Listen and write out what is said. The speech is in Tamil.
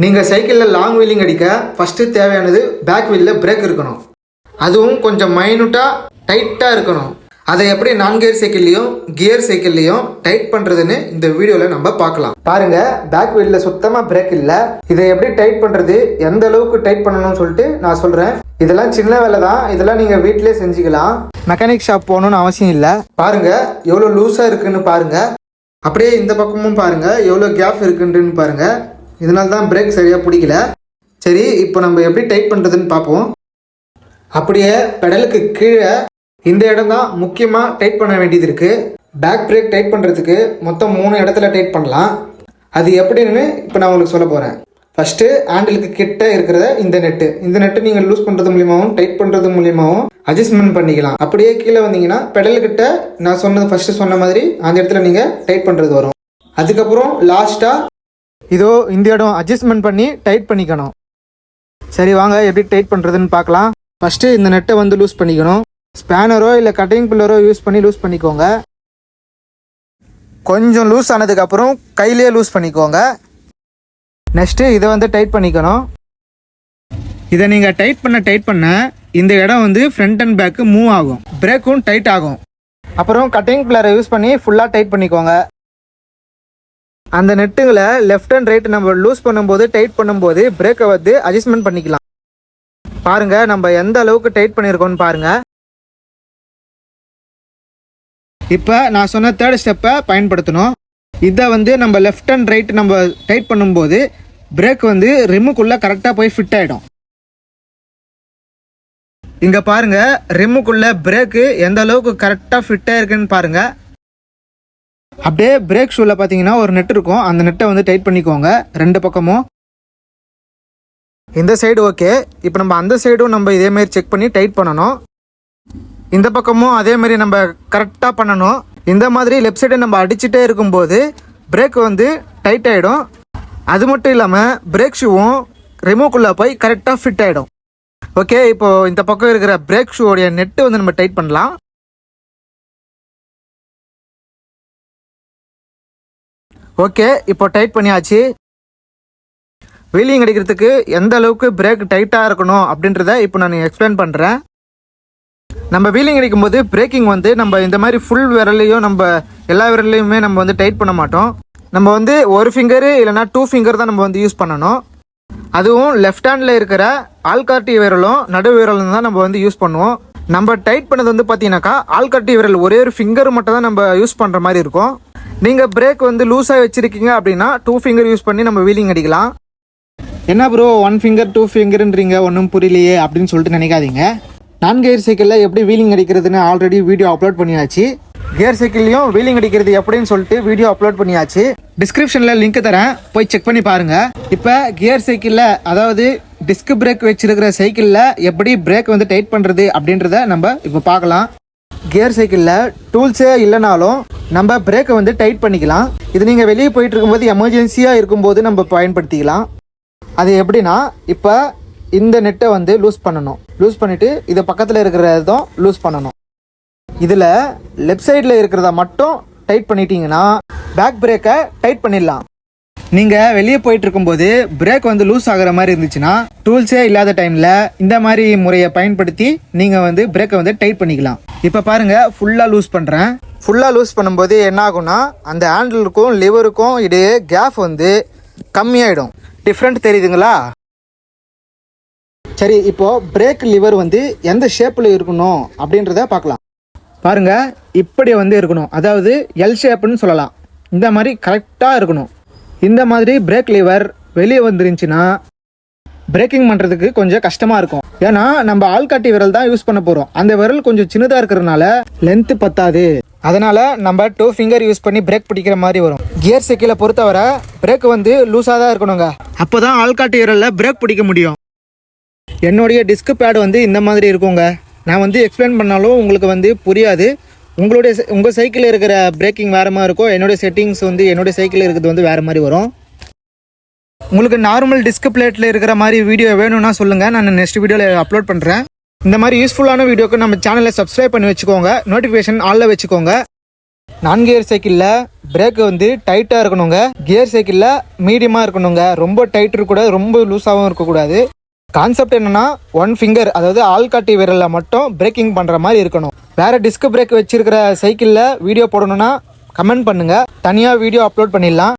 நீங்கள் சைக்கிளில் லாங் வீலிங் அடிக்க ஃபஸ்ட்டு தேவையானது பேக் வீலில் பிரேக் இருக்கணும். அதுவும் கொஞ்சம் மைனூட்டாக டைட்டாக இருக்கணும். அதை எப்படி நான் கியர் சைக்கிள்லையும் கியர் சைக்கிள்லையும் டைட் பண்ணுறதுன்னு இந்த வீடியோவில் நம்ம பார்க்கலாம். பாருங்கள், பேக் வீலில் சுத்தமாக பிரேக் இல்லை. இதை எப்படி டைட் பண்ணுறது, எந்த அளவுக்கு டைட் பண்ணணும்னு சொல்லிட்டு நான் சொல்கிறேன். இதெல்லாம் சின்ன வேலை தான், இதெல்லாம் நீங்கள் வீட்டிலே செஞ்சுக்கலாம். மெக்கானிக் ஷாப் போகணுன்னு அவசியம் இல்லை. பாருங்கள் எவ்வளோ லூஸாக இருக்குன்னு பாருங்கள். அப்படியே இந்த பக்கமும் பாருங்கள் எவ்வளோ கேப் இருக்குன்னு பாருங்கள். இதனால தான் பிரேக் சரியாக பிடிக்கல. சரி, இப்போ நம்ம எப்படி டைட் பண்ணுறதுன்னு பார்ப்போம். அப்படியே பெடலுக்கு கீழே இந்த இடம் தான் முக்கியமாக டைட் பண்ண வேண்டியது இருக்குது. பேக் பிரேக் டைட் பண்ணுறதுக்கு மொத்தம் 3 இடத்துல டைட் பண்ணலாம். அது எப்படின்னு இப்போ நான் உங்களுக்கு சொல்ல போகிறேன். ஃபஸ்ட்டு ஹேண்டிலுக்கு கிட்ட இருக்கிறத இந்த நெட்டு நீங்கள் லூஸ் பண்ணுறது மூலியமாகவும் டைட் பண்ணுறது மூலியமாகவும் அட்ஜஸ்ட்மெண்ட் பண்ணிக்கலாம். அப்படியே கீழே வந்தீங்கன்னா பெடலுக்கிட்ட நான் ஃபஸ்ட்டு சொன்ன மாதிரி அந்த இடத்துல நீங்கள் டைட் பண்ணுறது வரும். அதுக்கப்புறம் லாஸ்ட்டாக இதோ இந்த இடம் அட்ஜஸ்ட்மெண்ட் பண்ணி டைட் பண்ணிக்கணும். சரி, வாங்க எப்படி டைட் பண்ணுறதுன்னு பார்க்கலாம். ஃபஸ்ட்டு இந்த நெட்டை லூஸ் பண்ணிக்கணும். ஸ்பேனரோ இல்லை கட்டிங் பில்லரோ யூஸ் பண்ணிக்கோங்க. கொஞ்சம் லூஸ் ஆனதுக்கப்புறம் கையிலே லூஸ் பண்ணிக்கோங்க. நெக்ஸ்ட்டு இதை டைட் பண்ணிக்கணும். இதை நீங்கள் டைட் பண்ண இந்த இடம் ஃப்ரண்ட் அண்ட் பேக்கு மூவ் ஆகும், பிரேக்கும் டைட் ஆகும். அப்புறம் கட்டிங் பில்லரை யூஸ் பண்ணி ஃபுல்லாக டைட் பண்ணிக்கோங்க. அந்த நெட்டுங்களை லெஃப்ட் அண்ட் ரைட் நம்ம லூஸ் பண்ணும்போது டைட் பண்ணும்போது பிரேக்கை அட்ஜஸ்ட்மெண்ட் பண்ணிக்கலாம். பாருங்கள் நம்ம எந்த அளவுக்கு டைட் பண்ணியிருக்கோன்னு பாருங்கள். இப்போ நான் சொன்ன தேர்ட் ஸ்டெப்பை பயன்படுத்தணும். இதை நம்ம லெஃப்ட் அண்ட் ரைட் நம்ம டைட் பண்ணும்போது பிரேக் ரிம்முக்குள்ளே கரெக்டாக போய் ஃபிட் ஆகிடும். இங்கே பாருங்கள், ரிம்முக்குள்ளே பிரேக்கு எந்த அளவுக்கு கரெக்டாக ஃபிட் ஆகிருக்குன்னு பாருங்கள். அப்படியே பிரேக் ஷூவில் பார்த்தீங்கன்னா ஒரு நெட் இருக்கும், அந்த நெட்டை டைட் பண்ணிக்கோங்க 2 பக்கமும். இந்த சைடு ஓகே. இப்போ நம்ம அந்த சைடும் நம்ம இதேமாரி செக் பண்ணி டைட் பண்ணணும். இந்த பக்கமும் அதேமாரி நம்ம கரெக்டாக பண்ணணும். இந்த மாதிரி லெஃப்ட் சைடை நம்ம அடிச்சுட்டே இருக்கும்போது பிரேக் டைட் ஆகிடும். அது மட்டும் இல்லாமல் பிரேக் ஷூவும் ரிமூவ்க்குள்ளே போய் கரெக்டாக ஃபிட் ஆகிடும். ஓகே, இப்போது இந்த பக்கம் இருக்கிற பிரேக் ஷூவோடைய நெட்டு நம்ம டைட் பண்ணலாம். ஓகே, இப்போ டைட் பண்ணியாச்சு. வீலிங் அடிக்கிறதுக்கு எந்த அளவுக்கு பிரேக் டைட்டாக இருக்கணும் அப்படின்றத இப்போ நான் எக்ஸ்பிளைன் பண்ணுறேன். நம்ம வீலிங் அடிக்கும்போது பிரேக்கிங் நம்ம இந்த மாதிரி ஃபுல் விரலையும் நம்ம எல்லா விரலையுமே நம்ம டைட் பண்ண மாட்டோம். நம்ம ஒரு ஃபிங்கரு இல்லைனா 2 ஃபிங்கர் தான் நம்ம யூஸ் பண்ணணும். அதுவும் லெஃப்ட் ஹேண்டில் இருக்கிற ஆள்காட்டி விரலும் நடு விரலும் தான் நம்ம யூஸ் பண்ணுவோம். நம்ம டைட் பண்ணது பார்த்தீங்கன்னாக்கா ஆள்காட்டி விரல் ஒரே ஒரு ஃபிங்கர் மட்டும் தான் நம்ம யூஸ் பண்ணுற மாதிரி இருக்கும். நீங்கள் பிரேக் லூஸாக வச்சுருக்கீங்க அப்படின்னா 2 ஃபிங்கர் யூஸ் பண்ணி நம்ம வீலிங் அடிக்கலாம். என்ன ப்ரோ 1 ஃபிங்கர் 2 ஃபிங்கர்ன்றீங்க, ஒன்றும் புரியலையே அப்படின்னு சொல்லிட்டு நினைக்காதீங்க. நான் கியர் சைக்கிளில் எப்படி வீலிங் அடிக்கிறதுன்னு ஆல்ரெடி வீடியோ அப்லோட் பண்ணியாச்சு. கியர் சைக்கிள்லையும் வீலிங் அடிக்கிறது எப்படின்னு சொல்லிட்டு வீடியோ அப்லோட் பண்ணியாச்சு. டிஸ்கிரிப்ஷனில் லிங்க் தரேன், போய் செக் பண்ணி பாருங்கள். இப்போ கியர் சைக்கிளில், அதாவது டிஸ்க் பிரேக் வச்சிருக்கிற சைக்கிளில் எப்படி பிரேக் டைட் பண்ணுறது அப்படின்றத நம்ம இப்போ பார்க்கலாம். கியர் சைக்கிளில் டூல்ஸே இல்லைனாலும் நம்ம பிரேக்கை டைட் பண்ணிக்கலாம். இது நீங்கள் வெளியே போயிட்டு இருக்கும்போது எமர்ஜென்சியாக இருக்கும்போது நம்ம பயன்படுத்திக்கலாம். அது எப்படின்னா, இப்போ இந்த நெட்டை லூஸ் பண்ணணும். லூஸ் பண்ணிவிட்டு இதை பக்கத்தில் இருக்கிறதும் லூஸ் பண்ணணும். இதில் லெஃப்ட் சைடில் இருக்கிறத மட்டும் டைட் பண்ணிட்டீங்கன்னா பேக் பிரேக்கை டைட் பண்ணிடலாம். நீங்கள் வெளியே போயிட்டு இருக்கும்போது பிரேக் லூஸ் ஆகிற மாதிரி இருந்துச்சுன்னா டூல்ஸே இல்லாத டைமில் இந்த மாதிரி முறையை பயன்படுத்தி நீங்கள் பிரேக்கை டைட் பண்ணிக்கலாம். இப்போ பாருங்கள், ஃபுல்லாக லூஸ் பண்ணுறேன். ஃபுல்லாக லூஸ் பண்ணும்போது என்ன ஆகும்னா, அந்த ஹேண்டிலுக்கும் லிவருக்கும் இடையே கேப் கம்மியாயிடும். டிஃப்ரெண்ட் தெரியுதுங்களா? சரி, இப்போது பிரேக் லிவர் எந்த ஷேப்பில் இருக்கணும் அப்படின்றத பார்க்கலாம். பாருங்கள், இப்படி இருக்கணும். அதாவது எல் ஷேப்புன்னு சொல்லலாம். இந்த மாதிரி கரெக்டாக இருக்கணும். இந்த மாதிரி பிரேக் லிவர் வெளியே வந்துருந்துச்சுன்னா பிரேக்கிங் பண்ணுறதுக்கு கொஞ்சம் கஷ்டமாக இருக்கும். ஏன்னா நம்ம ஆள்காட்டி விரல் தான் யூஸ் பண்ண போகிறோம். அந்த விரல் கொஞ்சம் சின்னதாக இருக்கிறதுனால லென்த்து பத்தாது. அதனால் நம்ம 2 ஃபிங்கர் யூஸ் பண்ணி பிரேக் பிடிக்கிற மாதிரி வரும். கியர் சைக்கிளை பொறுத்தவரை பிரேக் லூஸாக தான் இருக்கணுங்க. அப்போ தான் ஆள்காட்டி விரலில் பிரேக் பிடிக்க முடியும். என்னுடைய டிஸ்க் பேடு இந்த மாதிரி இருக்குங்க. நான் எக்ஸ்பிளைன் பண்ணாலும் உங்களுக்கு புரியாது. உங்கள் சைக்கிளில் இருக்கிற பிரேக்கிங் வேறு மாதிரி இருக்கும். என்னுடைய செட்டிங்ஸ் என்னுடைய சைக்கிளில் இருக்கிறது வேறு மாதிரி வரும். உங்களுக்கு நார்மல் டிஸ்க் பிளேட்டில் இருக்கிற மாதிரி வீடியோ வேணும்னா சொல்லுங்கள், நான் நெக்ஸ்ட் வீடியோவில் அப்லோட் பண்ணுறேன். இந்த மாதிரி யூஸ்ஃபுல்லான வீடியோக்கு நம்ம சேனலை சப்ஸ்கிரைப் பண்ணி வச்சுக்கோங்க, நோட்டிஃபிகேஷன் ஆல்ல வச்சுக்கோங்க. 4 கியர் சைக்கிளில் பிரேக் வந்து டைட்டாக இருக்கணுங்க. கியர் சைக்கிளில் மீடியமாக இருக்கணுங்க. ரொம்ப டைட் இருக்கக்கூடாது, ரொம்ப லூஸாகவும் இருக்கக்கூடாது. கான்செப்ட் என்னன்னா 1 ஃபிங்கர், அதாவது ஆள்காட்டி விரலில் மட்டும் பிரேக்கிங் பண்ணுற மாதிரி இருக்கணும். வேறு டிஸ்க் பிரேக் வச்சிருக்கிற சைக்கிளில் வீடியோ போடணும்னா கமெண்ட் பண்ணுங்கள், தனியாக வீடியோ அப்லோட் பண்ணிடலாம்.